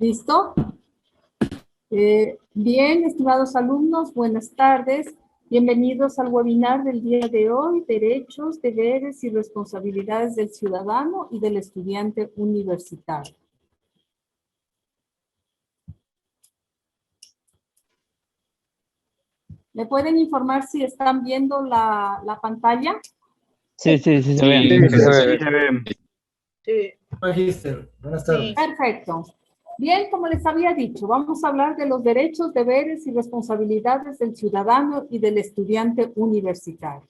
¿Listo? Bien, estimados alumnos, buenas tardes. Bienvenidos al webinar del día de hoy, Derechos, Deberes y Responsabilidades del Ciudadano y del Estudiante Universitario. ¿Me pueden informar si están viendo la pantalla? Sí, se ve. Sí. Magíster, buenas tardes. Perfecto. Bien, como les había dicho, vamos a hablar de los derechos, deberes y responsabilidades del ciudadano y del estudiante universitario.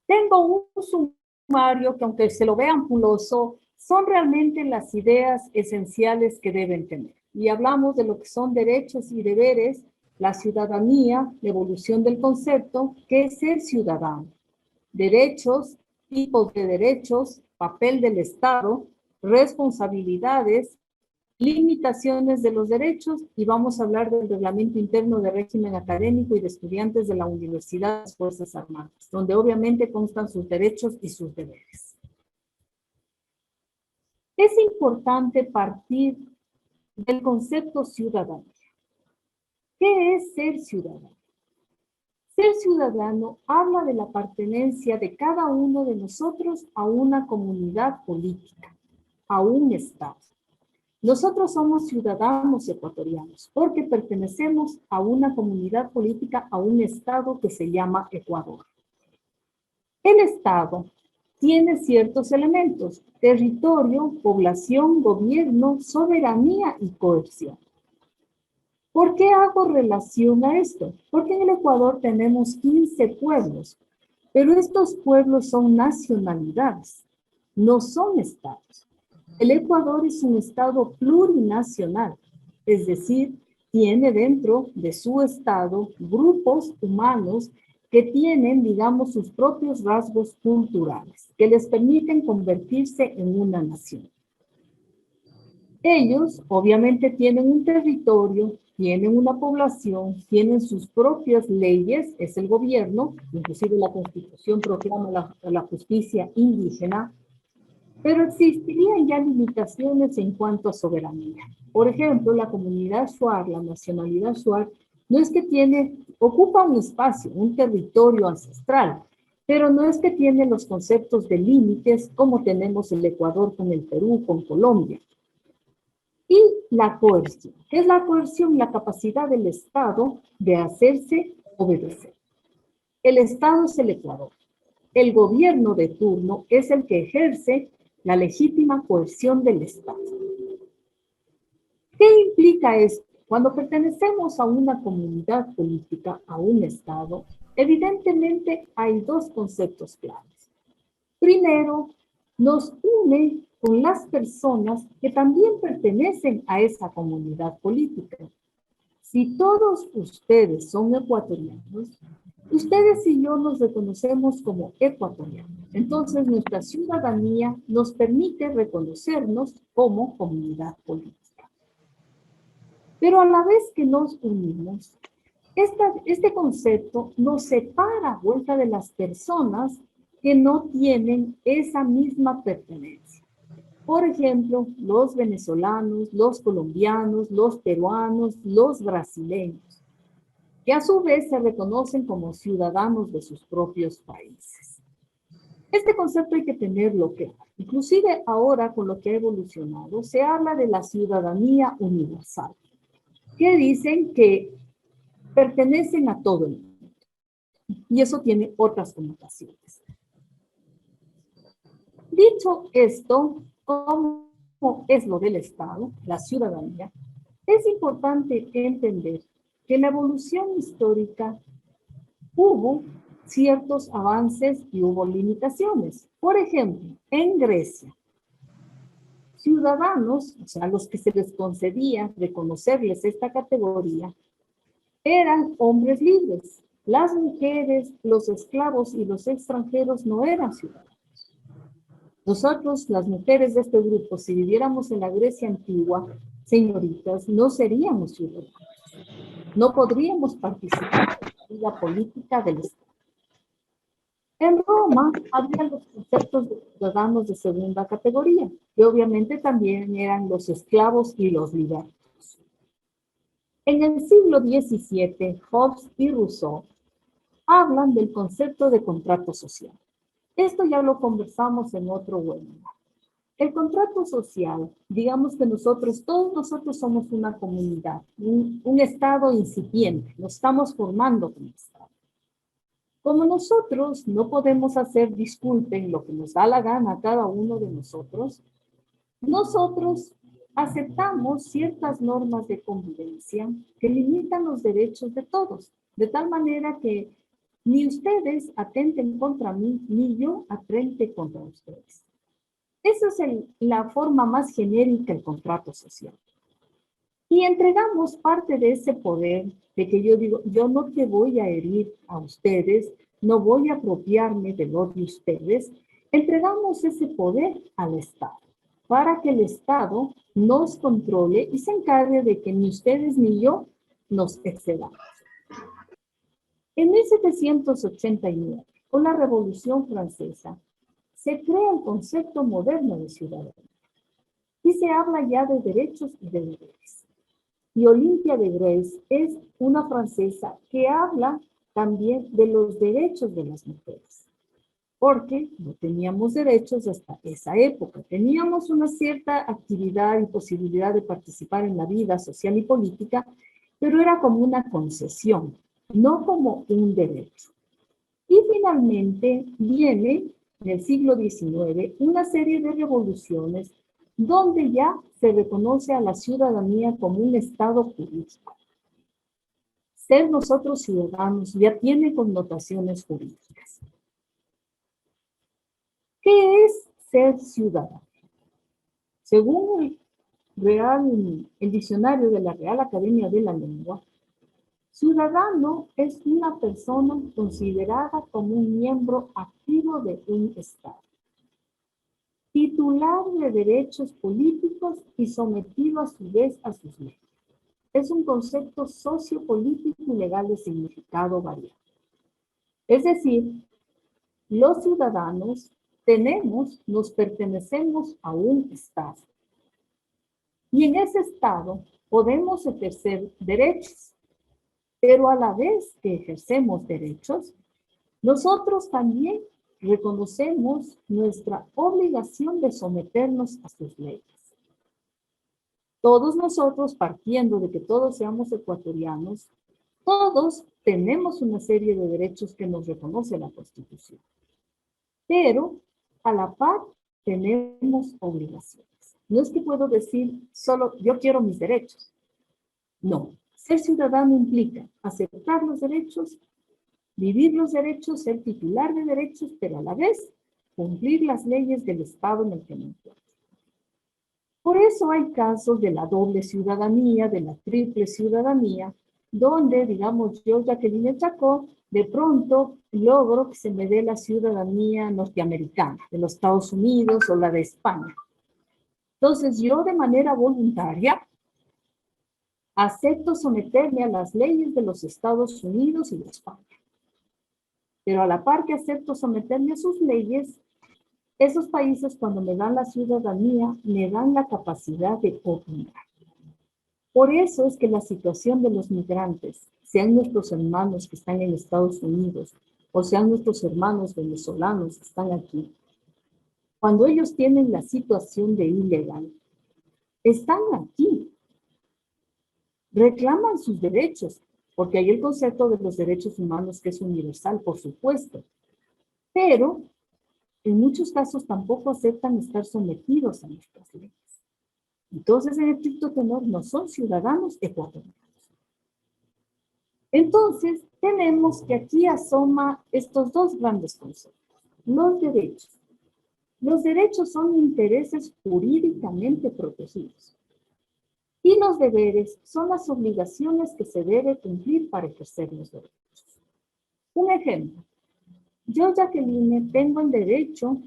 Tengo un sumario que, aunque se lo vean ampuloso, son realmente las ideas esenciales que deben tener. Y hablamos de lo que son derechos y deberes, la ciudadanía, la evolución del concepto, ¿qué es ser ciudadano? Derechos, tipos de derechos, papel del Estado, responsabilidades, limitaciones de los derechos, y vamos a hablar del reglamento interno de régimen académico y de estudiantes de la Universidad de las Fuerzas Armadas, donde obviamente constan sus derechos y sus deberes. Es importante partir del concepto ciudadanía. ¿Qué es ser ciudadano? Ser ciudadano habla de la pertenencia de cada uno de nosotros a una comunidad política, a un Estado. Nosotros somos ciudadanos ecuatorianos porque pertenecemos a una comunidad política, a un Estado que se llama Ecuador. El Estado tiene ciertos elementos: territorio, población, gobierno, soberanía y coerción. ¿Por qué hago relación a esto? Porque en el Ecuador tenemos 15 pueblos, pero estos pueblos son nacionalidades, no son estados. El Ecuador es un estado plurinacional, es decir, tiene dentro de su estado grupos humanos que tienen, digamos, sus propios rasgos culturales, que les permiten convertirse en una nación. Ellos, obviamente, tienen un territorio, tienen una población, tienen sus propias leyes, es el gobierno, inclusive la Constitución proclama la justicia indígena, pero existirían ya limitaciones en cuanto a soberanía. Por ejemplo, la comunidad shuar, la nacionalidad shuar, no es que ocupa un espacio, un territorio ancestral, pero no es que tiene los conceptos de límites como tenemos el Ecuador con el Perú, con Colombia. Y la coerción. ¿Qué es la coerción? La capacidad del Estado de hacerse obedecer. El Estado es el Ecuador. El gobierno de turno es el que ejerce la legítima coerción del Estado. ¿Qué implica esto? Cuando pertenecemos a una comunidad política, a un Estado, evidentemente hay dos conceptos claves. Primero, nos une con las personas que también pertenecen a esa comunidad política. Si todos ustedes son ecuatorianos, ustedes y yo nos reconocemos como ecuatorianos. Entonces, nuestra ciudadanía nos permite reconocernos como comunidad política. Pero a la vez que nos unimos, este concepto nos separa a vuelta de las personas que no tienen esa misma pertenencia. Por ejemplo, los venezolanos, los colombianos, los peruanos, los brasileños, que a su vez se reconocen como ciudadanos de sus propios países. Este concepto hay que tenerlo claro. Inclusive ahora, con lo que ha evolucionado, se habla de la ciudadanía universal, que dicen que pertenecen a todo el mundo. Y eso tiene otras connotaciones. Dicho esto, ¿cómo es lo del Estado, la ciudadanía? Es importante entender que en la evolución histórica hubo ciertos avances y hubo limitaciones. Por ejemplo, en Grecia, ciudadanos, o sea, a los que se les concedía reconocerles esta categoría, eran hombres libres. Las mujeres, los esclavos y los extranjeros no eran ciudadanos. Nosotros, las mujeres de este grupo, si viviéramos en la Grecia antigua, señoritas, no seríamos ciudadanos. No podríamos participar en la vida política del Estado. En Roma había los conceptos de ciudadanos de segunda categoría, que obviamente también eran los esclavos y los libertos. En el siglo XVII, Hobbes y Rousseau hablan del concepto de contrato social. Esto ya lo conversamos en otro webinar. El contrato social, digamos que todos nosotros somos una comunidad, un estado incipiente, nos estamos formando como estado. Como nosotros no podemos hacer, disculpen, lo que nos da la gana a cada uno de nosotros aceptamos ciertas normas de convivencia que limitan los derechos de todos, de tal manera que ni ustedes atenten contra mí, ni yo atente contra ustedes. Esa es la forma más genérica del contrato social. Y entregamos parte de ese poder de que yo digo, yo no te voy a herir a ustedes, no voy a apropiarme de lo de ustedes. Entregamos ese poder al Estado para que el Estado nos controle y se encargue de que ni ustedes ni yo nos excedamos. En 1789, con la Revolución Francesa, se crea el concepto moderno de ciudadanía y se habla ya de derechos y de deberes. Y Olympia de Grèce es una francesa que habla también de los derechos de las mujeres, porque no teníamos derechos hasta esa época. Teníamos una cierta actividad y posibilidad de participar en la vida social y política, pero era como una concesión, no como un derecho. Y finalmente viene, en el siglo XIX, una serie de revoluciones donde ya se reconoce a la ciudadanía como un estado jurídico. Ser nosotros ciudadanos ya tiene connotaciones jurídicas. ¿Qué es ser ciudadano? Según el diccionario de la Real Academia de la Lengua, ciudadano es una persona considerada como un miembro activo de un Estado, titular de derechos políticos y sometido a su vez a sus leyes. Es un concepto sociopolítico y legal de significado variable. Es decir, los ciudadanos nos pertenecemos a un Estado. Y en ese Estado podemos ejercer derechos, pero a la vez que ejercemos derechos, nosotros también reconocemos nuestra obligación de someternos a sus leyes. Todos nosotros, partiendo de que todos seamos ecuatorianos, todos tenemos una serie de derechos que nos reconoce la Constitución. Pero, a la par, tenemos obligaciones. No es que puedo decir solo, yo quiero mis derechos. No. Ser ciudadano implica aceptar los derechos, vivir los derechos, ser titular de derechos, pero a la vez cumplir las leyes del Estado en el que me encuentro. Por eso hay casos de la doble ciudadanía, de la triple ciudadanía, donde, digamos, yo, Jacqueline Chacón, de pronto logro que se me dé la ciudadanía norteamericana, de los Estados Unidos o la de España. Entonces, yo de manera voluntaria acepto someterme a las leyes de los Estados Unidos y de España. Pero a la par que acepto someterme a sus leyes, esos países cuando me dan la ciudadanía, me dan la capacidad de opinar. Por eso es que la situación de los migrantes, sean nuestros hermanos que están en Estados Unidos o sean nuestros hermanos venezolanos que están aquí, cuando ellos tienen la situación de ilegal, están aquí, reclaman sus derechos, porque hay el concepto de los derechos humanos que es universal, por supuesto, pero en muchos casos tampoco aceptan estar sometidos a nuestras leyes. Entonces, en estricto tenor, no son ciudadanos ecuatorianos. Entonces, tenemos que aquí asoma estos dos grandes conceptos. Los derechos. Los derechos son intereses jurídicamente protegidos. Y los deberes son las obligaciones que se debe cumplir para ejercer los derechos. Un ejemplo. Yo, Jacqueline, tengo el derecho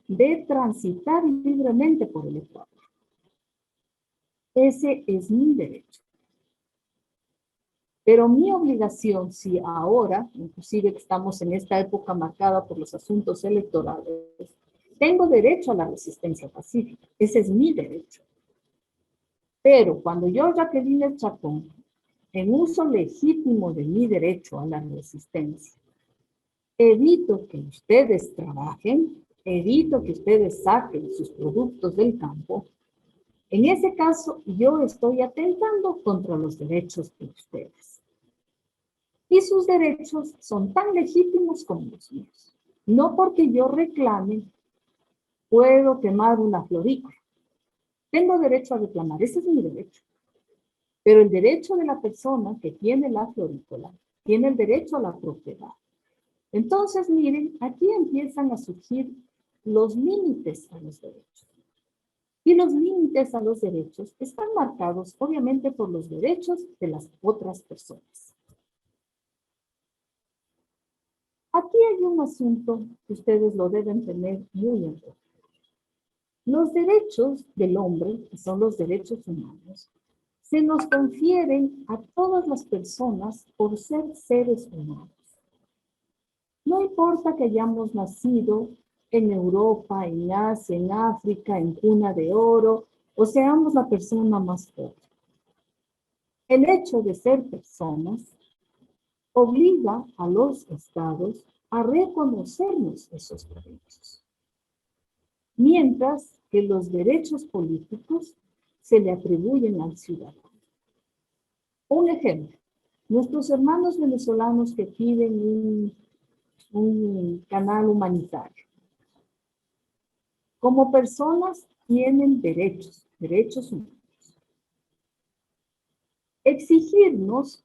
de transitar libremente por el Ecuador. Ese es mi derecho. Pero mi obligación, si ahora, inclusive que estamos en esta época marcada por los asuntos electorales, tengo derecho a la resistencia pacífica. Ese es mi derecho. Pero cuando yo, Jacqueline Chacón, en uso legítimo de mi derecho a la resistencia, evito que ustedes trabajen, evito que ustedes saquen sus productos del campo, en ese caso yo estoy atentando contra los derechos de ustedes. Y sus derechos son tan legítimos como los míos. No porque yo reclame, puedo quemar una florícola. Tengo derecho a reclamar, ese es mi derecho. Pero el derecho de la persona que tiene la florícola tiene el derecho a la propiedad. Entonces, miren, aquí empiezan a surgir los límites a los derechos. Y los límites a los derechos están marcados, obviamente, por los derechos de las otras personas. Aquí hay un asunto que ustedes lo deben tener muy en cuenta. Los derechos del hombre, que son los derechos humanos, se nos confieren a todas las personas por ser seres humanos. No importa que hayamos nacido en Europa, en Asia, en África, en cuna de oro, o seamos la persona más pobre. El hecho de ser personas obliga a los estados a reconocernos esos derechos. Mientras que los derechos políticos se le atribuyen al ciudadano. Un ejemplo, nuestros hermanos venezolanos que piden un canal humanitario. Como personas tienen derechos, derechos humanos. Exigirnos,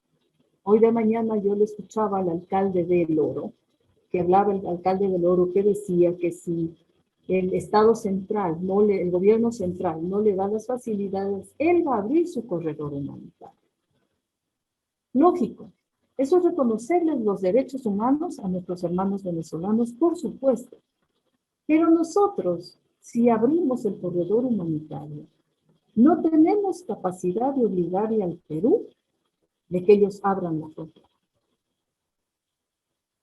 hoy de mañana yo le escuchaba al alcalde del Oro, que hablaba el alcalde del Oro, que decía que si el Estado central, el gobierno central no le da las facilidades, él va a abrir su corredor humanitario. Lógico, eso es reconocerles los derechos humanos a nuestros hermanos venezolanos, por supuesto. Pero nosotros, si abrimos el corredor humanitario, no tenemos capacidad de obligarle al Perú de que ellos abran la frontera.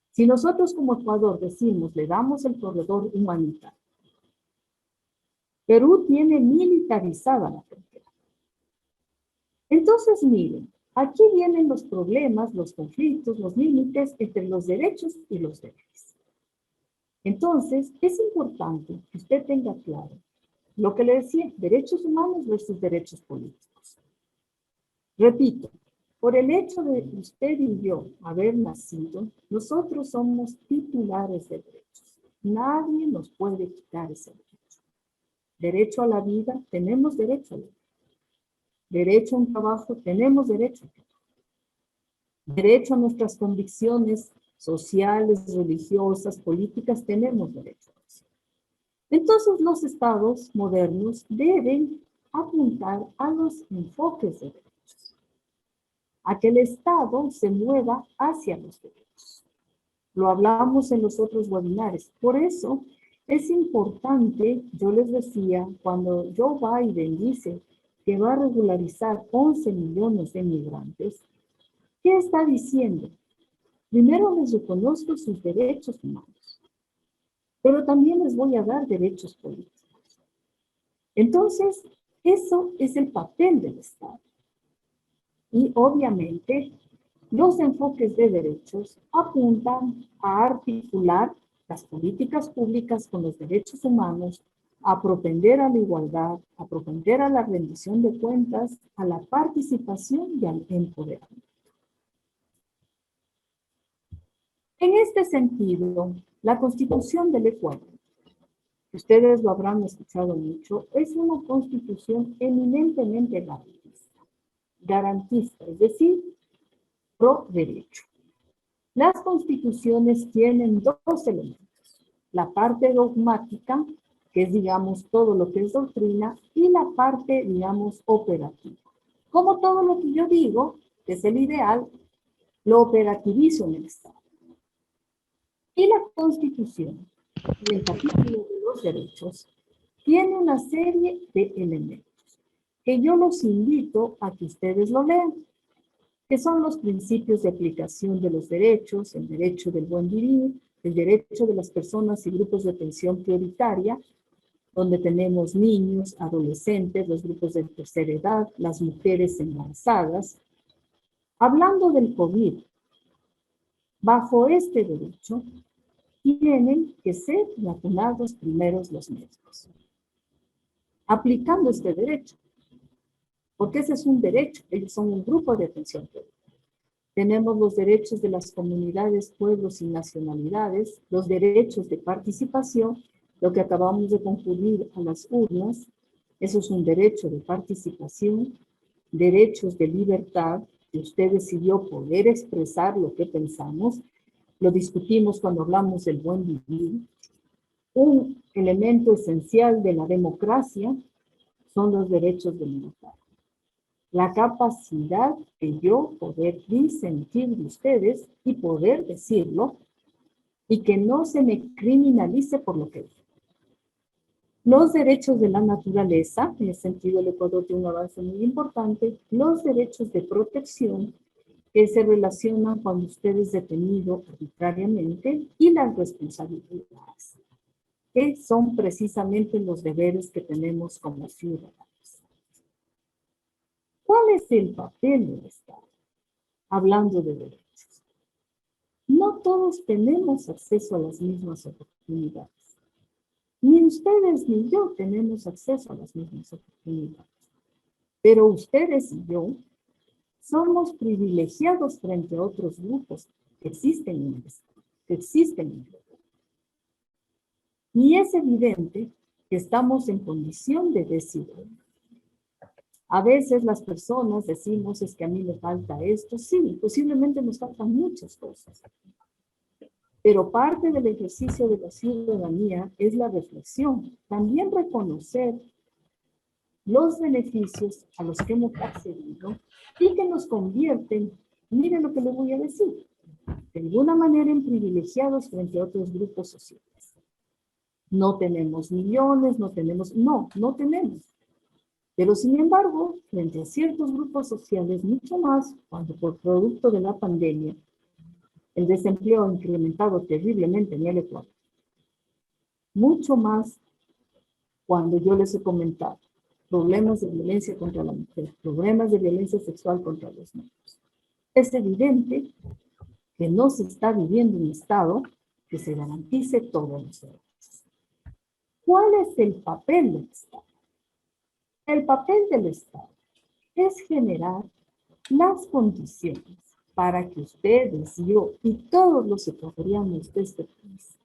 Si nosotros como Ecuador decimos, le damos el corredor humanitario, Perú tiene militarizada la frontera. Entonces, miren, aquí vienen los problemas, los conflictos, los límites entre los derechos y los deberes. Entonces, es importante que usted tenga claro lo que le decía, derechos humanos versus derechos políticos. Repito, por el hecho de usted y yo haber nacido, nosotros somos titulares de derechos. Nadie nos puede quitar ese derecho. Derecho a la vida, tenemos derecho a la vida. Derecho a un trabajo, tenemos derecho a trabajo. Derecho a nuestras convicciones sociales, religiosas, políticas, tenemos derecho a eso. Entonces los estados modernos deben apuntar a los enfoques de derechos, a que el Estado se mueva hacia los derechos. Lo hablamos en los otros webinares. Por eso es importante, yo les decía, cuando Joe Biden dice que va a regularizar 11 millones de migrantes, ¿qué está diciendo? Primero les reconozco sus derechos humanos, pero también les voy a dar derechos políticos. Entonces, eso es el papel del Estado. Y obviamente, los enfoques de derechos apuntan a articular las políticas públicas con los derechos humanos, a propender a la igualdad, a propender a la rendición de cuentas, a la participación y al empoderamiento. En este sentido, la Constitución del Ecuador, que ustedes lo habrán escuchado mucho, es una constitución eminentemente garantista, es decir, pro derecho. Las constituciones tienen dos elementos, la parte dogmática, que es, digamos, todo lo que es doctrina, y la parte, digamos, operativa. Como todo lo que yo digo, que es el ideal, lo operativizo en el Estado. Y la Constitución, en el capítulo de los derechos, tiene una serie de elementos que yo los invito a que ustedes lo lean. que son los principios de aplicación de los derechos, el derecho del buen vivir, el derecho de las personas y grupos de atención prioritaria, donde tenemos niños, adolescentes, los grupos de tercera edad, las mujeres embarazadas. Hablando del COVID, bajo este derecho, tienen que ser vacunados primeros los médicos. Aplicando este derecho, porque ese es un derecho, ellos son un grupo de atención prioritaria. Tenemos los derechos de las comunidades, pueblos y nacionalidades, los derechos de participación, lo que acabamos de concluir a las urnas, eso es un derecho de participación, derechos de libertad, que usted decidió poder expresar lo que pensamos, lo discutimos cuando hablamos del buen vivir. Un elemento esencial de la democracia son los derechos de libertad. La capacidad de yo poder disentir de ustedes y poder decirlo y que no se me criminalice por lo que digo. Los derechos de la naturaleza, en ese sentido el Ecuador tiene un avance muy importante, los derechos de protección que se relacionan cuando usted es detenido arbitrariamente y las responsabilidades, que son precisamente los deberes que tenemos como ciudadanos. ¿Cuál es el papel del Estado? Hablando de derechos. No todos tenemos acceso a las mismas oportunidades. Ni ustedes ni yo tenemos acceso a las mismas oportunidades. Pero ustedes y yo somos privilegiados frente a otros grupos que existen en el Estado, que existen en el Estado. Y es evidente que estamos en condición de decidir. A veces las personas decimos, es que a mí me falta esto. Sí, posiblemente nos faltan muchas cosas. Pero parte del ejercicio de la ciudadanía es la reflexión. También reconocer los beneficios a los que hemos accedido y que nos convierten, miren lo que les voy a decir, de alguna manera en privilegiados frente a otros grupos sociales. No tenemos millones, no tenemos. Pero sin embargo, frente a ciertos grupos sociales, mucho más cuando por producto de la pandemia, el desempleo ha incrementado terriblemente en el Ecuador. Mucho más cuando yo les he comentado problemas de violencia contra la mujer, problemas de violencia sexual contra los niños. Es evidente que no se está viviendo un Estado que se garantice todos los derechos. ¿Cuál es el papel del Estado? El papel del Estado es generar las condiciones para que ustedes, yo y todos los ecuatorianos de este país,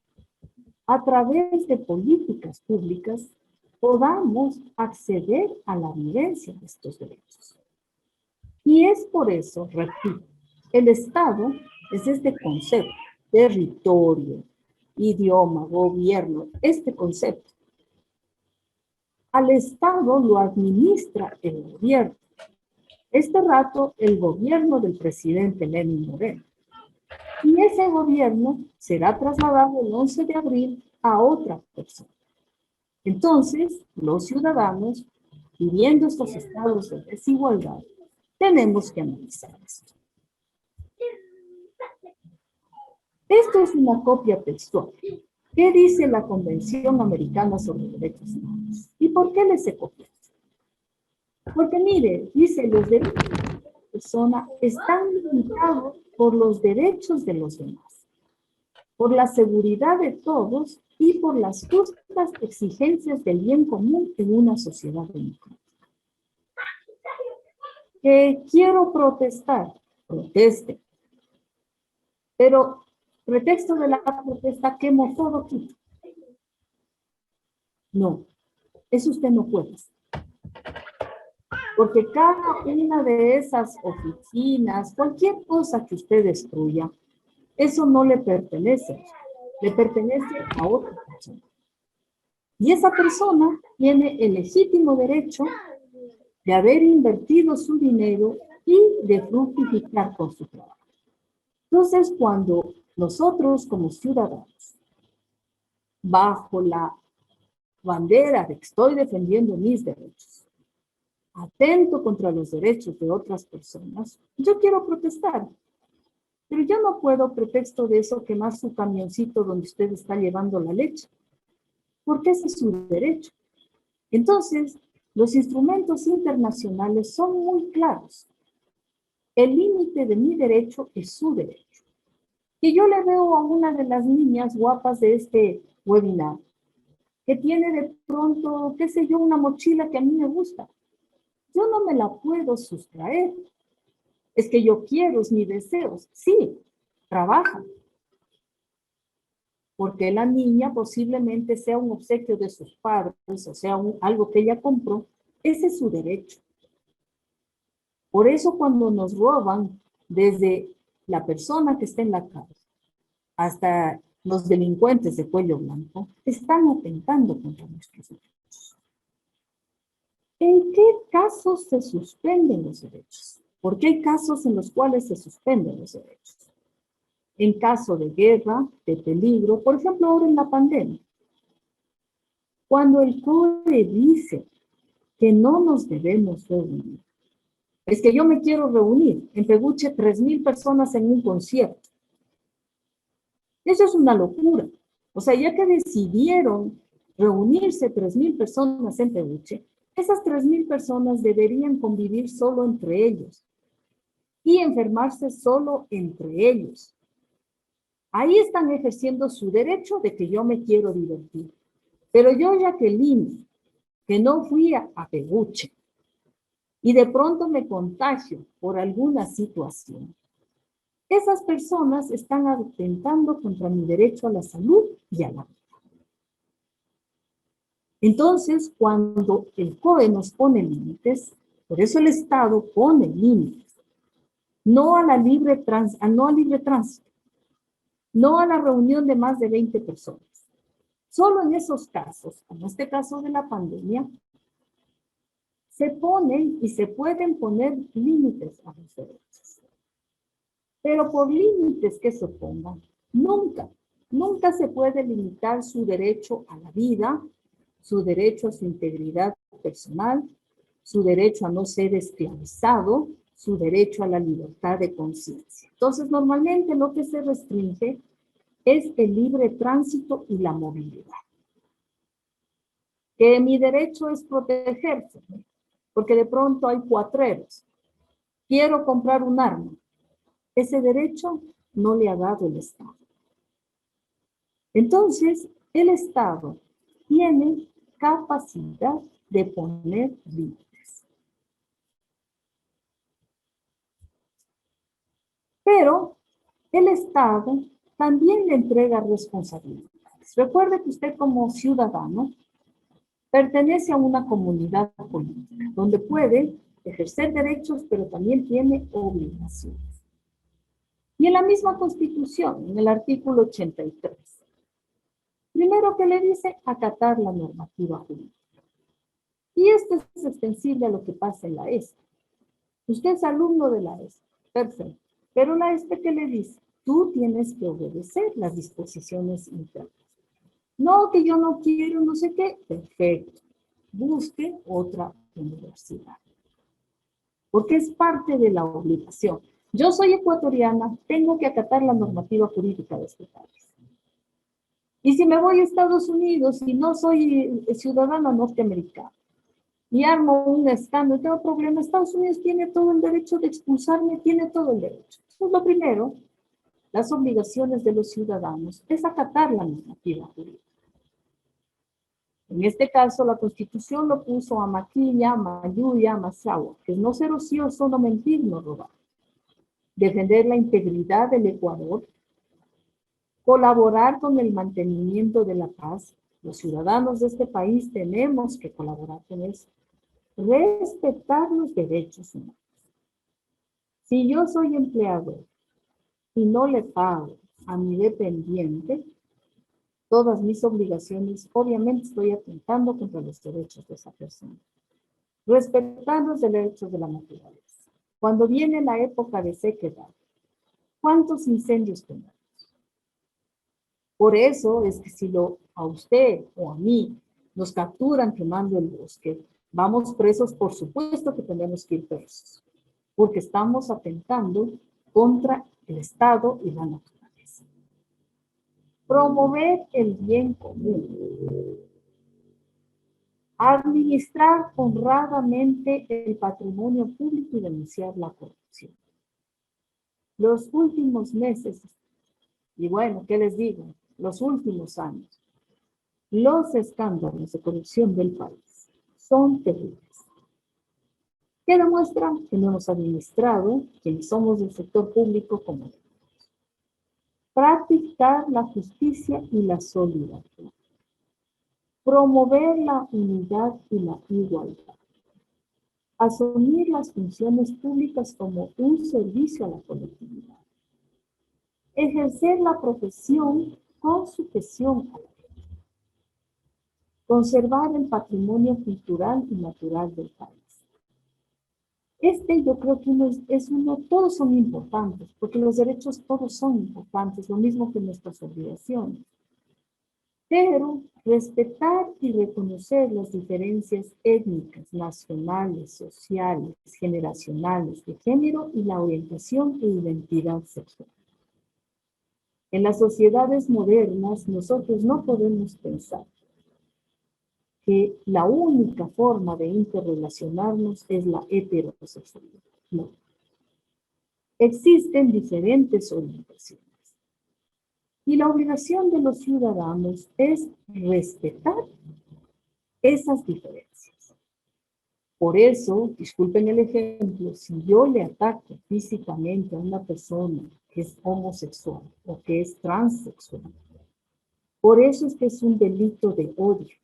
a través de políticas públicas, podamos acceder a la vivencia de estos derechos. Y es por eso, repito, el Estado es este concepto, territorio, idioma, gobierno, este concepto. Al Estado lo administra el gobierno. Este rato, el gobierno del presidente Lenín Moreno. Y ese gobierno será trasladado el 11 de abril a otra persona. Entonces, los ciudadanos, viviendo estos estados de desigualdad, tenemos que analizar esto. Esto es una copia textual. ¿Qué dice la Convención Americana sobre Derechos Humanos? ¿Y por qué les he copiado? Porque mire, dice, los derechos de la persona están limitados por los derechos de los demás, por la seguridad de todos y por las justas exigencias del bien común en una sociedad democrática. Quiero protestar, proteste. Pero, pretexto de la protesta, quemo todo quito. No, eso usted no puede hacer. Porque cada una de esas oficinas, cualquier cosa que usted destruya, eso no le pertenece, le pertenece a otra persona. Y esa persona tiene el legítimo derecho de haber invertido su dinero y de fructificar con su trabajo. Entonces, cuando nosotros como ciudadanos, bajo la bandera de que estoy defendiendo mis derechos, atento contra los derechos de otras personas, yo quiero protestar. Pero yo no puedo, pretexto de eso, quemar su camioncito donde usted está llevando la leche, porque ese es su derecho. Entonces, los instrumentos internacionales son muy claros. El límite de mi derecho es su derecho. Y yo le veo a una de las niñas guapas de este webinar, que tiene de pronto, qué sé yo, una mochila que a mí me gusta. Yo no me la puedo sustraer. Es que yo quiero, es mi deseo. Sí, trabaja. Porque la niña posiblemente sea un obsequio de sus padres, o sea, algo que ella compró. Ese es su derecho. Por eso cuando nos roban, desde la persona que está en la cárcel hasta los delincuentes de cuello blanco, están atentando contra nuestros derechos. ¿En qué casos se suspenden los derechos? Porque hay casos en los cuales se suspenden los derechos. En caso de guerra, de peligro, por ejemplo, ahora en la pandemia. Cuando el COE dice que no nos debemos reunir, es que yo me quiero reunir en Peguche 3,000 personas en un concierto. Eso es una locura. O sea, ya que decidieron reunirse 3,000 personas en Peguche, esas 3,000 personas deberían convivir solo entre ellos y enfermarse solo entre ellos. Ahí están ejerciendo su derecho de que yo me quiero divertir. Pero yo, Jacqueline, que no fui a Peguche y de pronto me contagio por alguna situación, esas personas están atentando contra mi derecho a la salud y a la vida. Entonces, cuando el COE nos pone límites, por eso el Estado pone límites, no al libre tránsito, no a la reunión de más de 20 personas. Solo en esos casos, como este caso de la pandemia, se ponen y se pueden poner límites a los derechos. Pero por límites que se pongan, nunca se puede limitar su derecho a la vida, su derecho a su integridad personal, su derecho a no ser esclavizado, su derecho a la libertad de conciencia. Entonces, normalmente lo que se restringe es el libre tránsito y la movilidad. Que mi derecho es protegerse, porque de pronto hay cuatreros. Quiero comprar un arma. Ese derecho no le ha dado el Estado. Entonces, el Estado tiene capacidad de poner límites. Pero el Estado también le entrega responsabilidades. Recuerde que usted como ciudadano pertenece a una comunidad política, donde puede ejercer derechos, pero también tiene obligaciones. Y en la misma Constitución, en el artículo 83, primero que le dice acatar la normativa jurídica. Y esto es extensible a lo que pasa en la ESPE. Usted es alumno de la ESPE, perfecto. Pero la ESPE, ¿qué le dice? Tú tienes que obedecer las disposiciones internas. No, que yo no quiero, no sé qué. Perfecto. Busque otra universidad. Porque es parte de la obligación. Yo soy ecuatoriana, tengo que acatar la normativa jurídica de este país. Y si me voy a Estados Unidos y no soy ciudadana norteamericana y armo un escándalo, tengo problema, Estados Unidos tiene todo el derecho de expulsarme, tiene todo el derecho. Eso es lo primero. Las obligaciones de los ciudadanos es acatar la normativa jurídica. En este caso, la Constitución lo puso a Maquilla, Mayuya, Mazahua, que es no ser ocioso, no mentir, no robar. Defender la integridad del Ecuador, colaborar con el mantenimiento de la paz. Los ciudadanos de este país tenemos que colaborar con eso. Respetar los derechos humanos. Si yo soy empleador y no le pago a mi dependiente todas mis obligaciones, obviamente estoy atentando contra los derechos de esa persona. Respetar los derechos de la naturaleza. Cuando viene la época de sequedad, ¿cuántos incendios tenemos? Por eso es que si a usted o a mí nos capturan quemando el bosque, vamos presos, por supuesto que tenemos que ir presos, porque estamos atentando contra el Estado y la naturaleza. Promover el bien común. Administrar honradamente el patrimonio público y denunciar la corrupción. Los últimos meses, y bueno, ¿qué les digo? Los últimos años, los escándalos de corrupción del país son terribles. Que demuestran que no hemos administrado, quienes somos del sector público, como debemos. Practicar la justicia y la solidaridad. Promover la unidad y la igualdad. Asumir las funciones públicas como un servicio a la colectividad. Ejercer la profesión con sujeción a la ley. Conservar el patrimonio cultural y natural del país. Yo creo que todos son importantes, porque los derechos todos son importantes, lo mismo que nuestras obligaciones. Pero respetar y reconocer las diferencias étnicas, nacionales, sociales, generacionales, de género y la orientación e identidad sexual. En las sociedades modernas, nosotros no podemos pensar que la única forma de interrelacionarnos es la heterosexualidad. No. Existen diferentes orientaciones. Y la obligación de los ciudadanos es respetar esas diferencias. Por eso, disculpen el ejemplo, si yo le ataco físicamente a una persona que es homosexual o que es transexual, por eso es que es un delito de odio.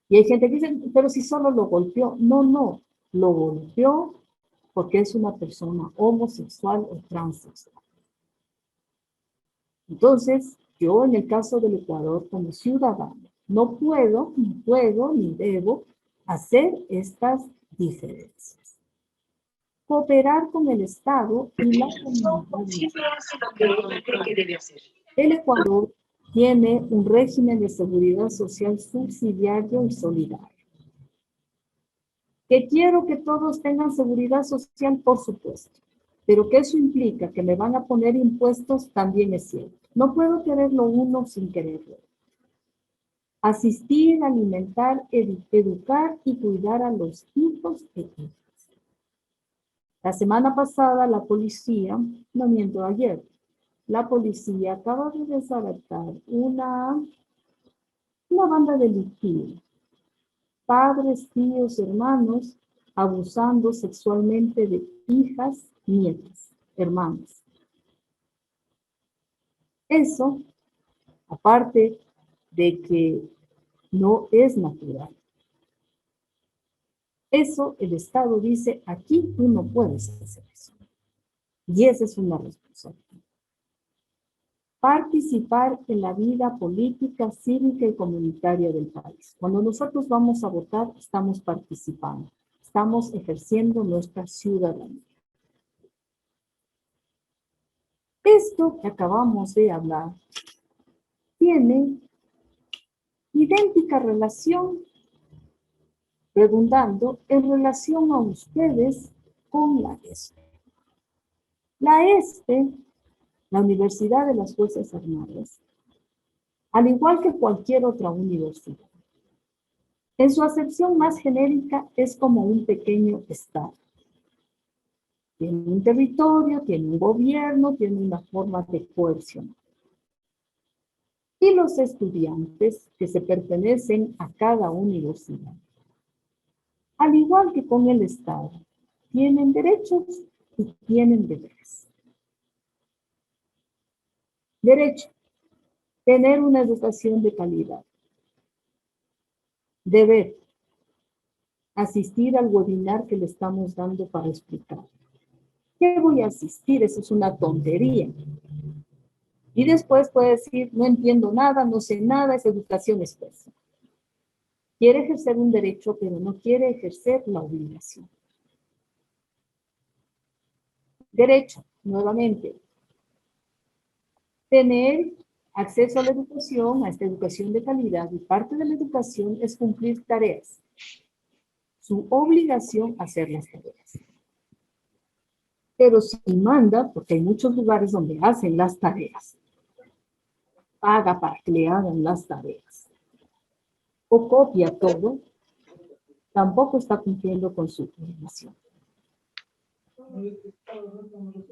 Y hay gente que dice, pero si solo lo golpeó. No, lo golpeó porque es una persona homosexual o transexual. Entonces, yo en el caso del Ecuador como ciudadano, no puedo ni debo hacer estas diferencias. Cooperar con el Estado y la comunidad. El Ecuador tiene un régimen de seguridad social subsidiario y solidario. Que quiero que todos tengan seguridad social, por supuesto, pero que eso implica que me van a poner impuestos, también es cierto. No puedo quererlo uno sin quererlo. Asistir, alimentar, educar y cuidar a los hijos e hijas. La semana pasada la policía, no miento, ayer, la policía acaba de desarrollar una banda delictiva. Padres, tíos, hermanos, abusando sexualmente de hijas, nietas, hermanas. Eso, aparte de que no es natural. Eso el Estado dice, aquí tú no puedes hacer eso. Y esa es una responsabilidad. Participar en la vida política, cívica y comunitaria del país. Cuando nosotros vamos a votar, estamos participando. Estamos ejerciendo nuestra ciudadanía. Esto que acabamos de hablar tiene idéntica relación, redundando, en relación a ustedes con la ESPE. La ESPE, la Universidad de las Fuerzas Armadas, al igual que cualquier otra universidad, en su acepción más genérica es como un pequeño estado. Tiene un territorio, tiene un gobierno, tiene una forma de coerción. Y los estudiantes que se pertenecen a cada universidad, al igual que con el Estado, tienen derechos y tienen deberes. Derecho, tener una educación de calidad. Deber, asistir al webinar que le estamos dando para explicar. ¿Qué voy a asistir? Eso es una tontería. Y después puede decir, no entiendo nada, no sé nada, es educación expresa. Quiere ejercer un derecho, pero no quiere ejercer la obligación. Derecho, nuevamente. Tener Acceso a la educación, a esta educación de calidad, y parte de la educación es cumplir tareas. Su obligación hacer las tareas. Pero si manda, porque hay muchos lugares donde hacen las tareas, paga para que le hagan las tareas, o copia todo, tampoco está cumpliendo con su obligación.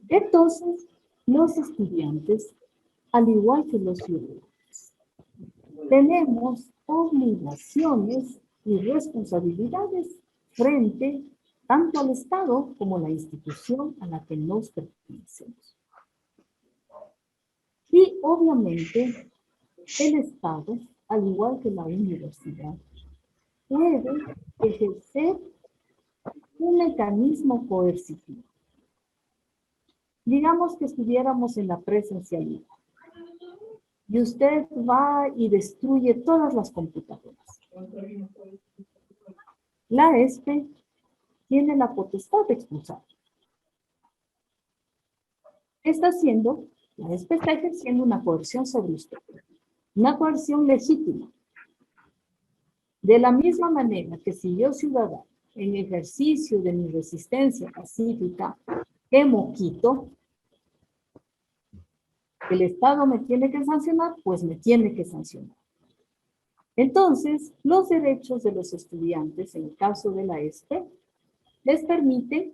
Entonces, los estudiantes, al igual que los ciudadanos, tenemos obligaciones y responsabilidades frente tanto al Estado como a la institución a la que nos pertenecemos. Y obviamente el Estado, al igual que la universidad, puede ejercer un mecanismo coercitivo. Digamos que estuviéramos en la presencialidad y usted va y destruye todas las computadoras. La ESPE tiene la potestad de expulsar. La ESPE está ejerciendo una coerción sobre usted, una coerción legítima. De la misma manera que si yo, ciudadano, en ejercicio de mi resistencia pacífica, quemo Quito, el Estado me tiene que sancionar, pues me tiene que sancionar. Entonces, los derechos de los estudiantes, en el caso de la ESPE, les permite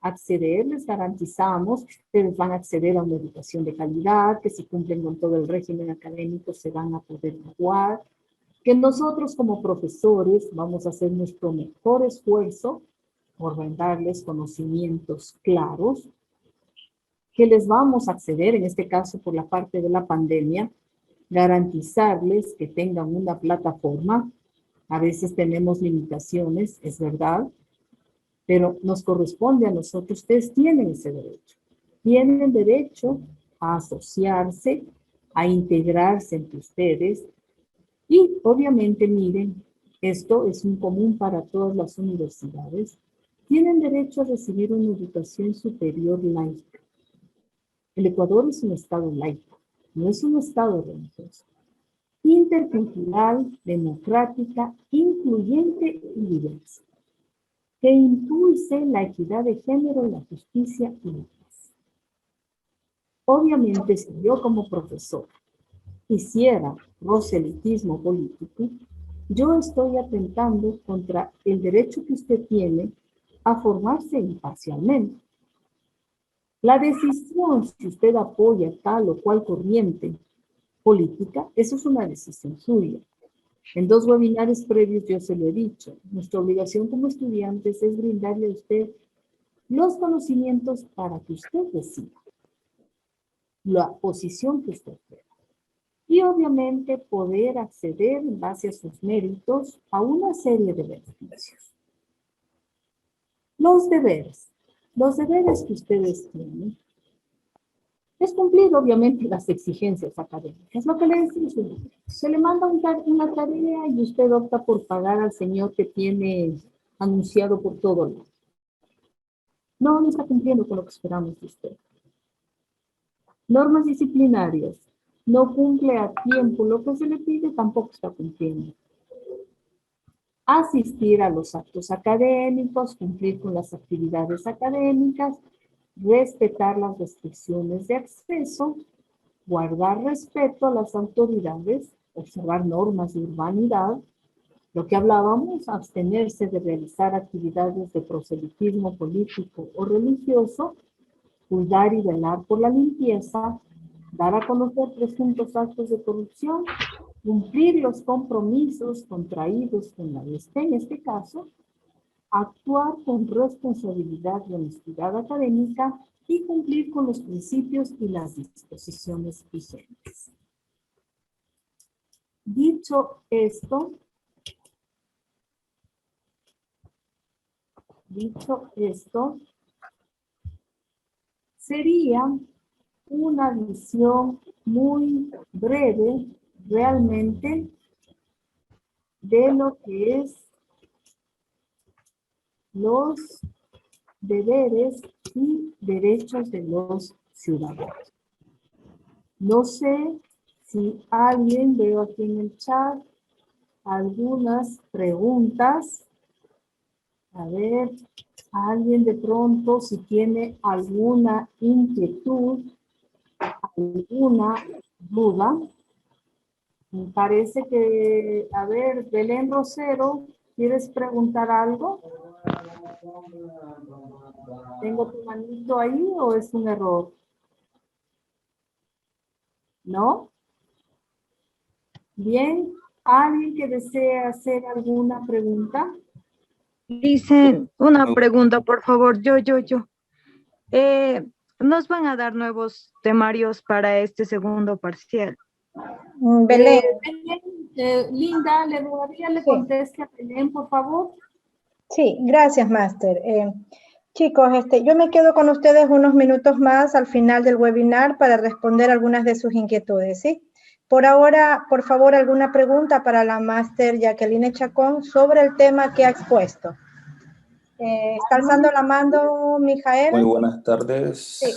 acceder, les garantizamos que ustedes van a acceder a una educación de calidad, que si cumplen con todo el régimen académico se van a poder graduar, que nosotros como profesores vamos a hacer nuestro mejor esfuerzo por brindarles conocimientos claros, que les vamos a acceder, en este caso por la parte de la pandemia, garantizarles que tengan una plataforma. A veces tenemos limitaciones, es verdad, pero nos corresponde a nosotros. Ustedes tienen ese derecho. Tienen derecho a asociarse, a integrarse entre ustedes. Y obviamente, miren, esto es un común para todas las universidades. Tienen derecho a recibir una educación superior laica. El Ecuador es un estado laico, no es un estado religioso. Intercultural, democrática, incluyente y diversa, que impulse la equidad de género, la justicia y la paz. Obviamente, si yo como profesor hiciera proselitismo político, yo estoy atentando contra el derecho que usted tiene a formarse imparcialmente. La decisión, si usted apoya tal o cual corriente política, eso es una decisión suya. En 2 webinars previos yo se lo he dicho. Nuestra obligación como estudiantes es brindarle a usted los conocimientos para que usted decida la posición que usted quiera. Y obviamente poder acceder en base a sus méritos a una serie de beneficios. Los deberes que ustedes tienen es cumplir obviamente las exigencias académicas. Es lo que le decía, se le manda una tarea y usted opta por pagar al señor que tiene anunciado por todo lado. No está cumpliendo con lo que esperamos de usted. Normas disciplinarias. No cumple a tiempo lo que se le pide, tampoco está cumpliendo. Asistir a los actos académicos, cumplir con las actividades académicas, respetar las restricciones de acceso, guardar respeto a las autoridades, observar normas de urbanidad, lo que hablábamos, abstenerse de realizar actividades de proselitismo político o religioso, cuidar y velar por la limpieza, dar a conocer presuntos actos de corrupción, cumplir los compromisos contraídos con la ESPE, en este caso, actuar con responsabilidad y honestidad académica y cumplir con los principios y las disposiciones vigentes. Dicho esto, sería una visión muy breve, realmente, de lo que es los deberes y derechos de los ciudadanos. No sé si alguien, veo aquí en el chat, algunas preguntas. A ver, alguien de pronto, si tiene alguna inquietud, alguna duda. Me parece que, a ver, Belén Rosero, ¿quieres preguntar algo? ¿Tengo tu manito ahí o es un error? ¿No? Bien, ¿alguien que desee hacer alguna pregunta? Dicen una pregunta, por favor, yo. Eh, ¿Nos van a dar nuevos temarios para este segundo parcial? Belén, Linda, ¿le rogaría le Sí. conteste a Belén, por favor? sí, gracias, Máster. Chicos, yo me quedo con ustedes unos minutos más al final del webinar para responder algunas de sus inquietudes, ¿sí? Por ahora, por favor, alguna pregunta para la Máster Jacqueline Chacón sobre el tema que ha expuesto. ¿Está alzando la mano, Mijael? Muy buenas tardes. Sí.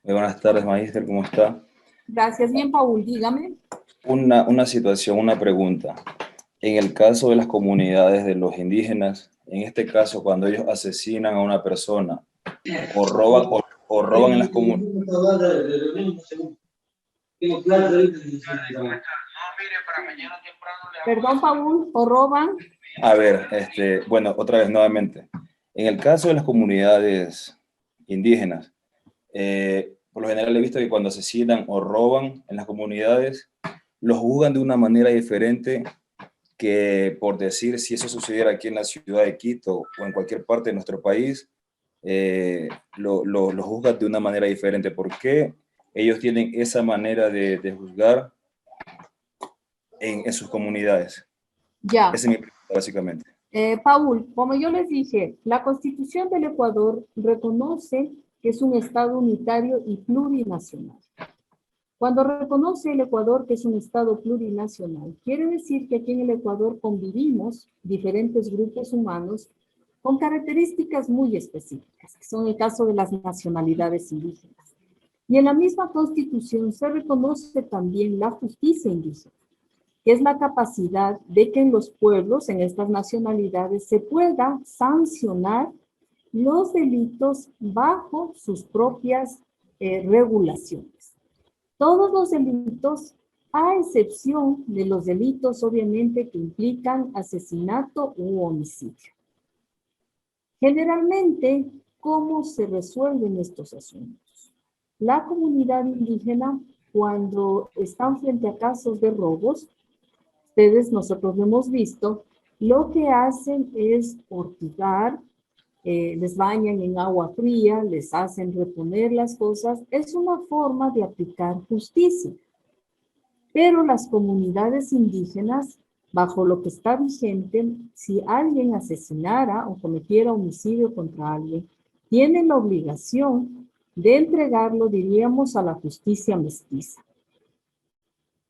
Muy buenas tardes, Magíster, ¿cómo está? Gracias. Bien, Paul, dígame. Una situación, una pregunta. En el caso de las comunidades de los indígenas, en este caso, cuando ellos asesinan a una persona o roban en las comunidades. Perdón, Paul, o roban. A ver, bueno, otra vez, nuevamente. En el caso de las comunidades indígenas, por lo general he visto que cuando asesinan o roban en las comunidades, los juzgan de una manera diferente que, por decir, si eso sucediera aquí en la ciudad de Quito o en cualquier parte de nuestro país, lo juzgan de una manera diferente. ¿Por qué ellos tienen esa manera de juzgar en sus comunidades? Ya. Esa es mi pregunta, básicamente. Paul, como yo les dije, la Constitución del Ecuador reconoce que es un Estado unitario y plurinacional. Cuando reconoce el Ecuador que es un Estado plurinacional, quiere decir que aquí en el Ecuador convivimos diferentes grupos humanos con características muy específicas, que son el caso de las nacionalidades indígenas. Y en la misma Constitución se reconoce también la justicia indígena, que es la capacidad de que en los pueblos, en estas nacionalidades, se pueda sancionar los delitos bajo sus propias regulaciones. Todos los delitos, a excepción de los delitos, obviamente, que implican asesinato u homicidio. Generalmente, ¿cómo se resuelven estos asuntos? La comunidad indígena, cuando están frente a casos de robos, nosotros lo hemos visto, lo que hacen es hurtar, les bañan en agua fría, les hacen reponer las cosas. Es una forma de aplicar justicia. Pero las comunidades indígenas, bajo lo que está vigente, si alguien asesinara o cometiera homicidio contra alguien, tienen la obligación de entregarlo, diríamos, a la justicia mestiza.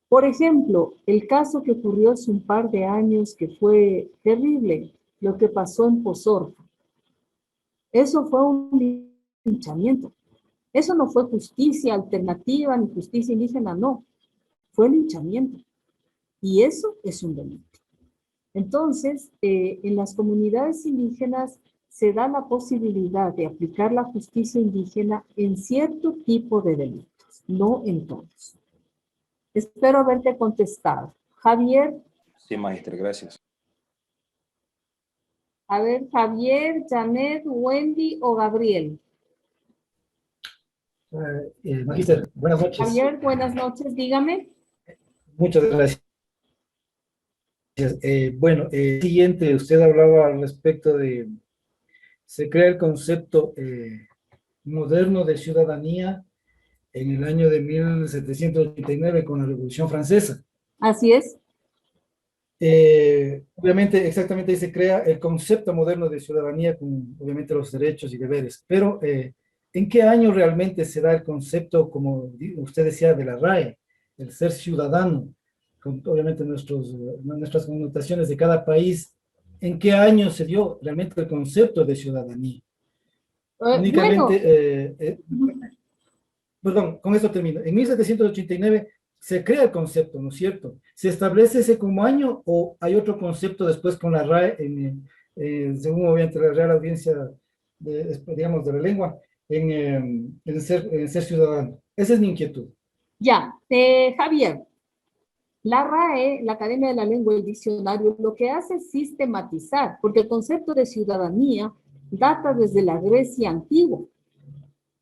Por ejemplo, el caso que ocurrió hace un par de años que fue terrible, lo que pasó en Pozorca. Eso fue un linchamiento. Eso no fue justicia alternativa ni justicia indígena, no. Fue linchamiento. Y eso es un delito. Entonces, en las comunidades indígenas se da la posibilidad de aplicar la justicia indígena en cierto tipo de delitos, no en todos. Espero haberte contestado. Javier. Sí, maestra, gracias. A ver, Javier, Janet, Wendy o Gabriel. Magíster, buenas noches. Javier, buenas noches, dígame. Muchas gracias. Siguiente, usted hablaba al respecto de, se crea el concepto moderno de ciudadanía en el año de 1789 con la Revolución Francesa. Así es. Obviamente, exactamente ahí se crea el concepto moderno de ciudadanía con, obviamente, los derechos y deberes. Pero, ¿en qué año realmente se da el concepto, como usted decía, de la RAE, el ser ciudadano, con obviamente nuestras connotaciones de cada país? ¿En qué año se dio realmente el concepto de ciudadanía? Únicamente, perdón, con esto termino. En 1789 se crea el concepto, ¿no es cierto? ¿Se establece ese como año o hay otro concepto después con la RAE, según obviamente la Real Audiencia, digamos, de la lengua, en ser ciudadano? Esa es mi inquietud. Ya, Javier, la RAE, la Academia de la Lengua y el Diccionario, lo que hace es sistematizar, porque el concepto de ciudadanía data desde la Grecia antigua.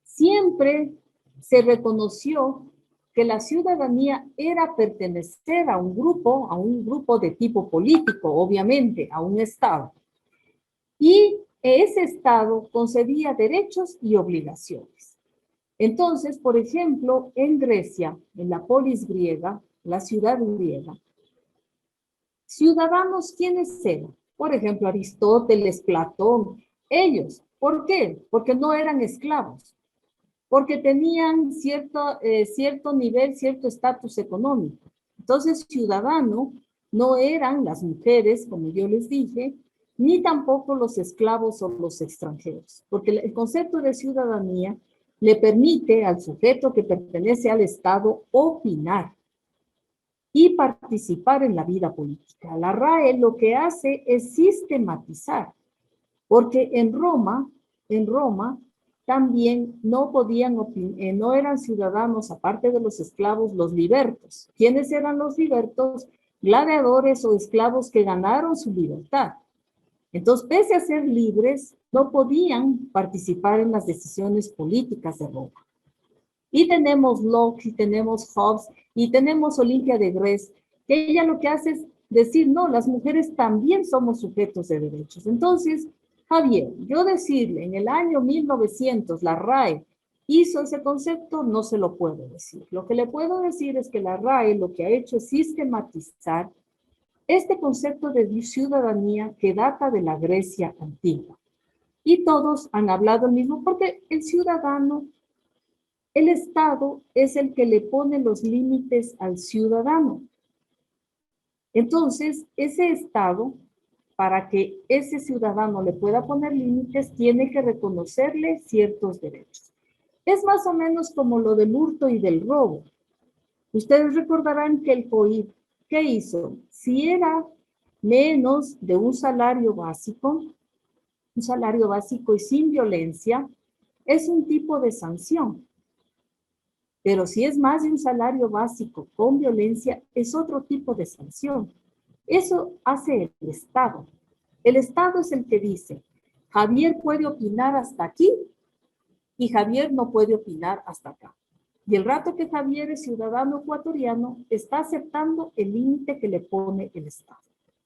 Siempre se reconoció que la ciudadanía era pertenecer a un grupo de tipo político, obviamente, a un Estado. Y ese Estado concedía derechos y obligaciones. Entonces, por ejemplo, en Grecia, en la polis griega, la ciudad griega, ciudadanos, ¿quiénes eran? Por ejemplo, Aristóteles, Platón, ellos. ¿Por qué? Porque no eran esclavos, porque tenían cierto nivel, cierto estatus económico. Entonces, ciudadano no eran las mujeres, como yo les dije, ni tampoco los esclavos o los extranjeros, porque el concepto de ciudadanía le permite al sujeto que pertenece al Estado opinar y participar en la vida política. La RAE lo que hace es sistematizar, porque en Roma también no podían no eran ciudadanos, aparte de los esclavos, los libertos. ¿Quiénes eran los libertos? Gladiadores o esclavos que ganaron su libertad. Entonces, pese a ser libres, no podían participar en las decisiones políticas de Roma. Y tenemos Locke, y tenemos Hobbes, y tenemos Olimpia de Gres, que ella lo que hace es decir, no, las mujeres también somos sujetos de derechos. Entonces, Javier, yo decirle, en el año 1900 la RAE hizo ese concepto, no se lo puedo decir. Lo que le puedo decir es que la RAE lo que ha hecho es sistematizar este concepto de ciudadanía que data de la Grecia antigua. Y todos han hablado el mismo, porque el ciudadano, el Estado es el que le pone los límites al ciudadano. Entonces, ese Estado, para que ese ciudadano le pueda poner límites, tiene que reconocerle ciertos derechos. Es más o menos como lo del hurto y del robo. Ustedes recordarán que el COIP, ¿qué hizo? Si era menos de un salario básico y sin violencia, es un tipo de sanción. Pero si es más de un salario básico con violencia, es otro tipo de sanción. Eso hace el Estado. El Estado es el que dice, Javier puede opinar hasta aquí y Javier no puede opinar hasta acá. Y el rato que Javier es ciudadano ecuatoriano, está aceptando el límite que le pone el Estado.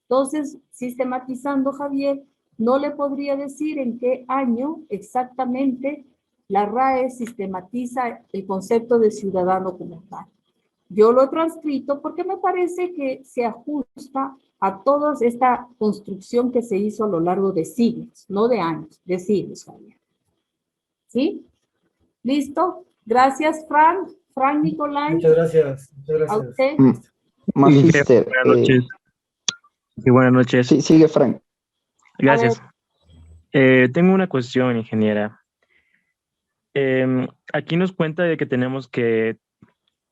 Entonces, sistematizando, Javier, no le podría decir en qué año exactamente la RAE sistematiza el concepto de ciudadano como tal. Yo lo he transcrito porque me parece que se ajusta a toda esta construcción que se hizo a lo largo de siglos, no de años, de siglos, Javier. ¿Sí? ¿Listo? Gracias, Frank. Frank Nicolai. Muchas gracias. Muchas gracias. A usted. Magíster. Buenas noches. Sí, buenas noches. Sí, sigue Frank. Gracias. Tengo una cuestión, ingeniera. Aquí nos cuenta de que tenemos que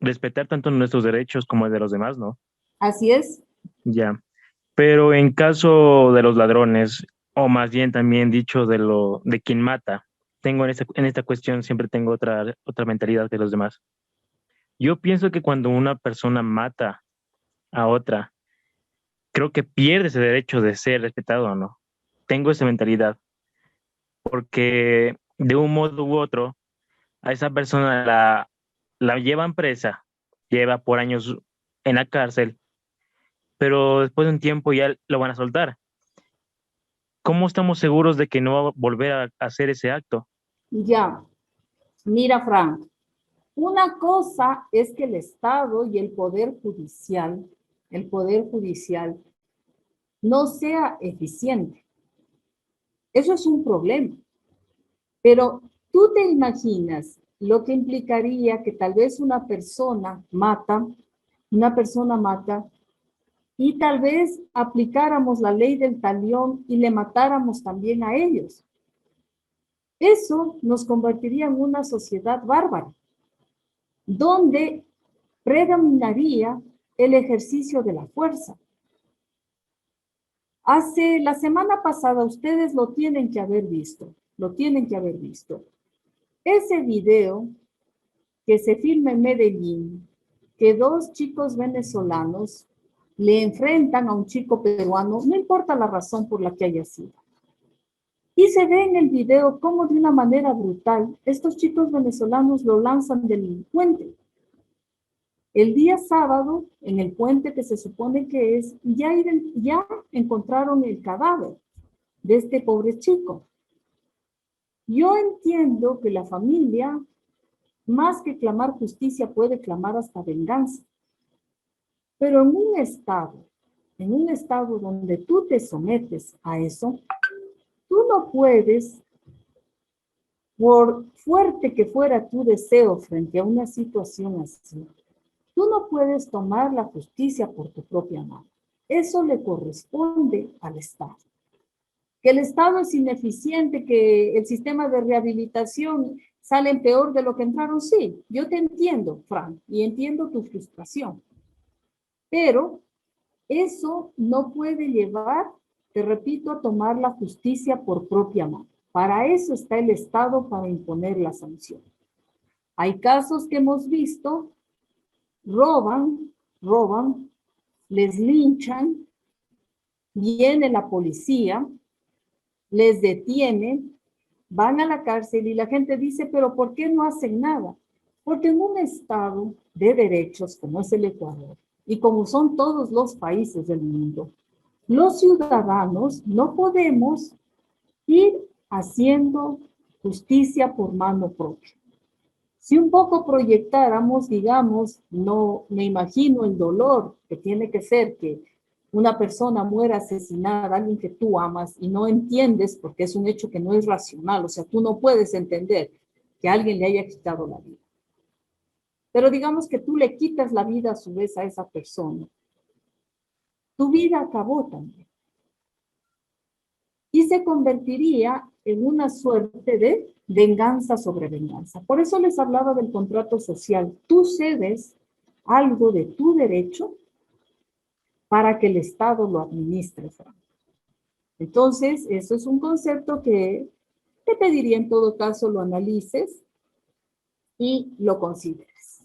respetar tanto nuestros derechos como el de los demás, ¿no? Así es. Ya. Pero en caso de los ladrones, o más bien también dicho de quien mata, tengo en esta cuestión siempre tengo otra mentalidad que los demás. Yo pienso que cuando una persona mata a otra, creo que pierde ese derecho de ser respetado o no. Tengo esa mentalidad. Porque de un modo u otro, a esa persona la llevan presa, lleva por años en la cárcel, pero después de un tiempo ya lo van a soltar. ¿Cómo estamos seguros de que no va a volver a hacer ese acto? Ya. Mira, Frank, una cosa es que el Estado y el Poder Judicial no sea eficiente. Eso es un problema. Pero tú te imaginas lo que implicaría que tal vez una persona mata y tal vez aplicáramos la ley del talión y le matáramos también a ellos. Eso nos convertiría en una sociedad bárbara, donde predominaría el ejercicio de la fuerza. La semana pasada, ustedes lo tienen que haber visto, Ese video que se filma en Medellín, que dos chicos venezolanos le enfrentan a un chico peruano, no importa la razón por la que haya sido. Y se ve en el video cómo de una manera brutal estos chicos venezolanos lo lanzan del puente. El día sábado, en el puente que se supone que es, ya encontraron el cadáver de este pobre chico. Yo entiendo que la familia, más que clamar justicia, puede clamar hasta venganza. Pero en un estado donde tú te sometes a eso, tú no puedes, por fuerte que fuera tu deseo frente a una situación así, tú no puedes tomar la justicia por tu propia mano. Eso le corresponde al Estado. Que el Estado es ineficiente, que el sistema de rehabilitación sale peor de lo que entraron, sí. Yo te entiendo, Fran, y entiendo tu frustración. Pero eso no puede llevar, te repito, a tomar la justicia por propia mano. Para eso está el Estado, para imponer la sanción. Hay casos que hemos visto, roban, les linchan, viene la policía, les detienen, van a la cárcel y la gente dice, pero ¿por qué no hacen nada? Porque en un estado de derechos como es el Ecuador y como son todos los países del mundo, los ciudadanos no podemos ir haciendo justicia por mano propia. Si un poco proyectáramos, digamos, no me imagino el dolor que tiene que ser que una persona muera asesinada, alguien que tú amas y no entiendes porque es un hecho que no es racional, o sea, tú no puedes entender que alguien le haya quitado la vida. Pero digamos que tú le quitas la vida a su vez a esa persona. Tu vida acabó también. Y se convertiría en una suerte de venganza sobre venganza. Por eso les hablaba del contrato social. Tú cedes algo de tu derecho para que el Estado lo administre. Entonces, eso es un concepto que te pediría en todo caso lo analices y lo consideres.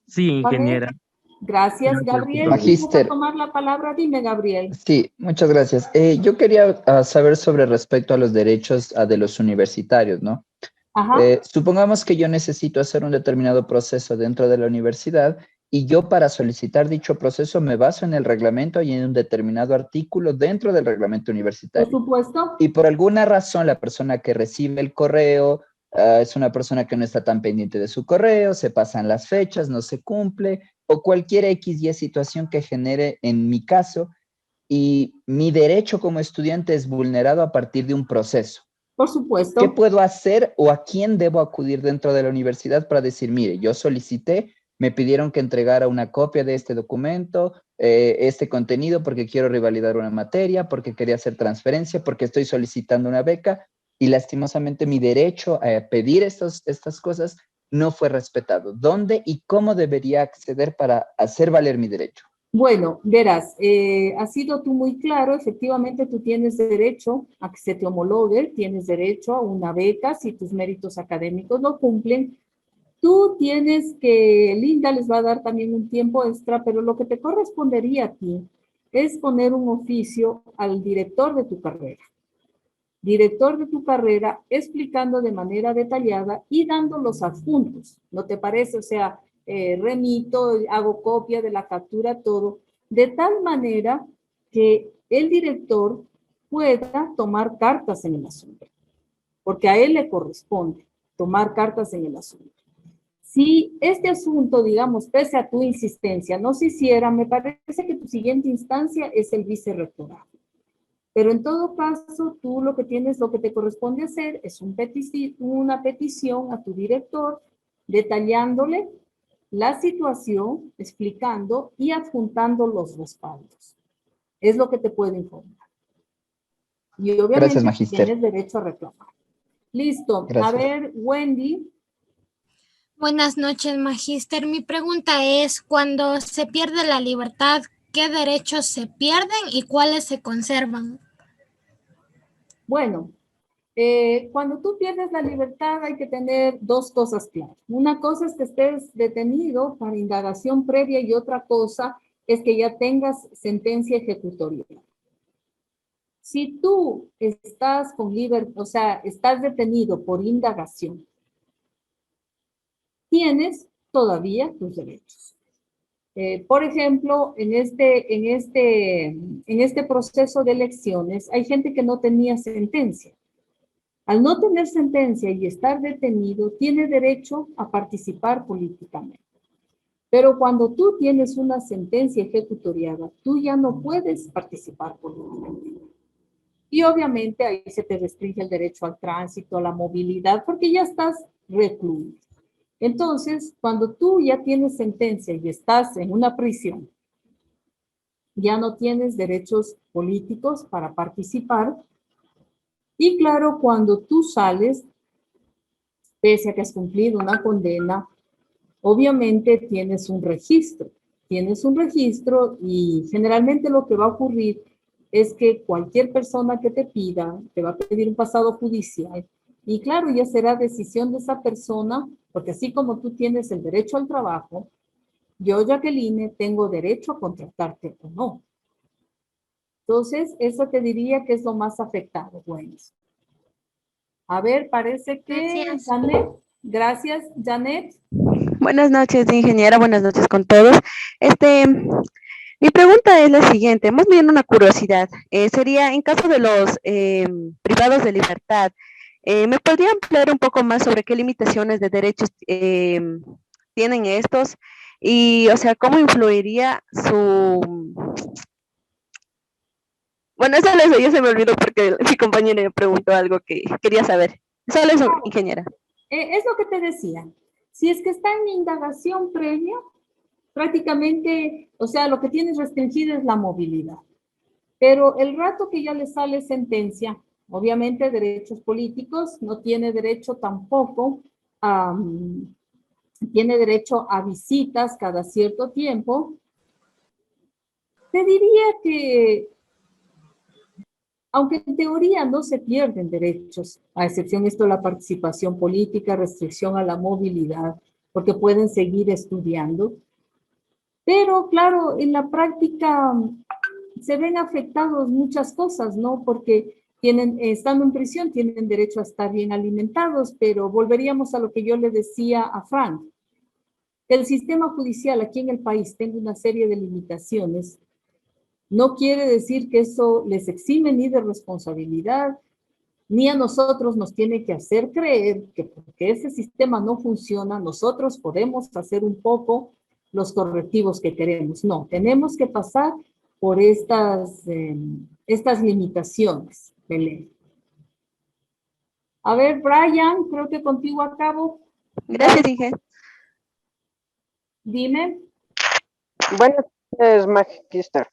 Sí, ingeniera. Gracias, Gabriel. Magíster. ¿Vas a tomar la palabra? Dime, Gabriel. Sí, muchas gracias. Yo quería saber sobre respecto a los derechos de los universitarios, ¿no? Ajá. Supongamos que yo necesito hacer un determinado proceso dentro de la universidad y yo para solicitar dicho proceso me baso en el reglamento y en un determinado artículo dentro del reglamento universitario. Por supuesto. Y por alguna razón la persona que recibe el correo es una persona que no está tan pendiente de su correo, se pasan las fechas, no se cumple, o cualquier X y situación que genere en mi caso, y mi derecho como estudiante es vulnerado a partir de un proceso. Por supuesto. ¿Qué puedo hacer o a quién debo acudir dentro de la universidad para decir, mire, yo solicité, me pidieron que entregara una copia de este documento, este contenido porque quiero revalidar una materia, porque quería hacer transferencia, porque estoy solicitando una beca y lastimosamente mi derecho a pedir estas cosas no fue respetado? ¿Dónde y cómo debería acceder para hacer valer mi derecho? Bueno, verás, has sido tú muy claro, efectivamente tú tienes derecho a que se te homologue, tienes derecho a una beca si tus méritos académicos lo cumplen. Tú tienes que, Linda les va a dar también un tiempo extra, pero lo que te correspondería a ti es poner un oficio al director de tu carrera. Director de tu carrera, explicando de manera detallada y dando los adjuntos, ¿no te parece? O sea, remito, hago copia de la captura, todo, de tal manera que el director pueda tomar cartas en el asunto, porque a él le corresponde tomar cartas en el asunto. Si este asunto, digamos, pese a tu insistencia, no se hiciera, me parece que tu siguiente instancia es el vicerrectorado. Pero en todo caso, tú lo que te corresponde hacer es una petición a tu director detallándole la situación, explicando y adjuntando los respaldos. Es lo que te puedo informar. Y obviamente Gracias, Magíster. tienes derecho a reclamar. Listo. Gracias. A ver, Wendy. Buenas noches, magíster. Mi pregunta es, cuando se pierde la libertad, ¿qué derechos se pierden y cuáles se conservan? Bueno, cuando tú pierdes la libertad hay que tener dos cosas claras. Una cosa es que estés detenido para indagación previa y otra cosa es que ya tengas sentencia ejecutoria. Si tú estás con libertad, o sea, estás detenido por indagación, tienes todavía tus derechos. Por ejemplo, en este proceso de elecciones hay gente que no tenía sentencia. Al no tener sentencia y estar detenido, tiene derecho a participar políticamente. Pero cuando tú tienes una sentencia ejecutoriada, tú ya no puedes participar políticamente. Y obviamente ahí se te restringe el derecho al tránsito, a la movilidad, porque ya estás recluido. Entonces, cuando tú ya tienes sentencia y estás en una prisión, ya no tienes derechos políticos para participar. Y claro, cuando tú sales, pese a que has cumplido una condena, obviamente tienes un registro. Tienes un registro y generalmente lo que va a ocurrir es que cualquier persona que te pida, te va a pedir un pasado judicial. Y claro, ya será decisión de esa persona, porque así como tú tienes el derecho al trabajo, yo, Jacqueline, tengo derecho a contratarte o no. Entonces, eso te diría que es lo más afectado, bueno. A ver, parece que Gracias. Janet. Gracias, Janet. Buenas noches, ingeniera, buenas noches con todos. Mi pregunta es la siguiente, más bien una curiosidad. Sería, en caso de los privados de libertad, ¿me podría ampliar un poco más sobre qué limitaciones de derechos tienen estos? Y, o sea, ¿cómo influiría su... Bueno, eso ya se me olvidó porque mi compañera me preguntó algo que quería saber. Solo eso, ingeniera. Es lo que te decía. Si es que está en indagación previa, prácticamente, o sea, lo que tienes restringido es la movilidad. Pero el rato que ya le sale sentencia, obviamente derechos políticos, no tiene derecho tampoco a, tiene derecho a visitas cada cierto tiempo. Te diría que, aunque en teoría no se pierden derechos, a excepción esto de la participación política, restricción a la movilidad, porque pueden seguir estudiando. Pero claro, en la práctica se ven afectados muchas cosas, ¿no? Porque estando en prisión, tienen derecho a estar bien alimentados, pero volveríamos a lo que yo le decía a Frank. El sistema judicial aquí en el país tenga una serie de limitaciones. No quiere decir que eso les exime ni de responsabilidad, ni a nosotros nos tiene que hacer creer que porque ese sistema no funciona, nosotros podemos hacer un poco los correctivos que queremos. No, tenemos que pasar por estas limitaciones, Belén. A ver, Brian, creo que contigo acabo. Gracias, Inge. Dime. Buenas noches, Magister.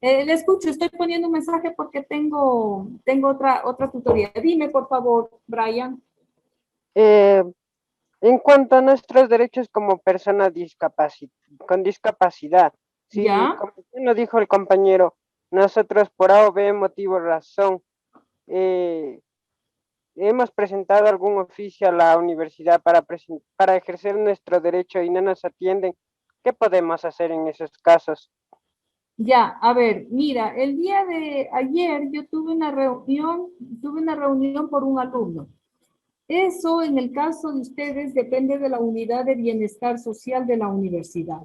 Le escucho, estoy poniendo un mensaje porque tengo otra tutoría. Dime, por favor, Brian. En cuanto a nuestros derechos como personas con discapacidad, sí, ¿Ya? como lo dijo el compañero, nosotros por A o B motivo razón, hemos presentado algún oficio a la universidad para ejercer nuestro derecho y no nos atienden. ¿Qué podemos hacer en esos casos? Ya, a ver, mira, el día de ayer yo tuve una reunión por un alumno. Eso, en el caso de ustedes, depende de la unidad de bienestar social de la universidad.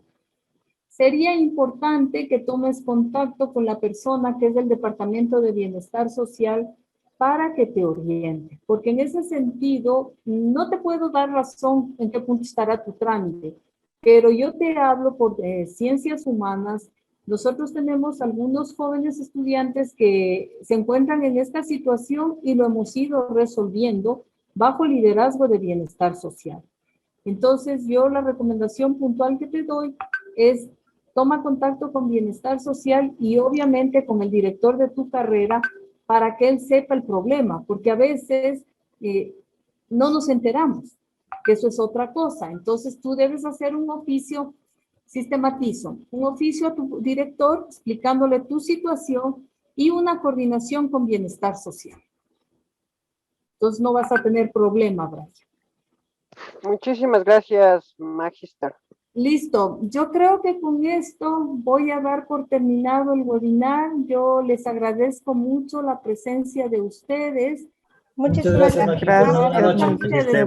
Sería importante que tomes contacto con la persona que es del Departamento de Bienestar Social para que te oriente, porque en ese sentido no te puedo dar razón en qué punto estará tu trámite, pero yo te hablo por ciencias humanas. Nosotros tenemos algunos jóvenes estudiantes que se encuentran en esta situación y lo hemos ido resolviendo bajo liderazgo de bienestar social. Entonces, yo la recomendación puntual que te doy es toma contacto con bienestar social y obviamente con el director de tu carrera para que él sepa el problema, porque a veces no nos enteramos. que eso es otra cosa. Entonces tú debes hacer un oficio, sistematizo, un oficio a tu director explicándole tu situación y una coordinación con bienestar social. Entonces no vas a tener problema, Brian. Muchísimas gracias, Magister. Listo, yo creo que con esto voy a dar por terminado el webinar. Yo les agradezco mucho la presencia de ustedes. Muchísimas gracias, gracias. Magister. Buenas noches. Gracias a ustedes.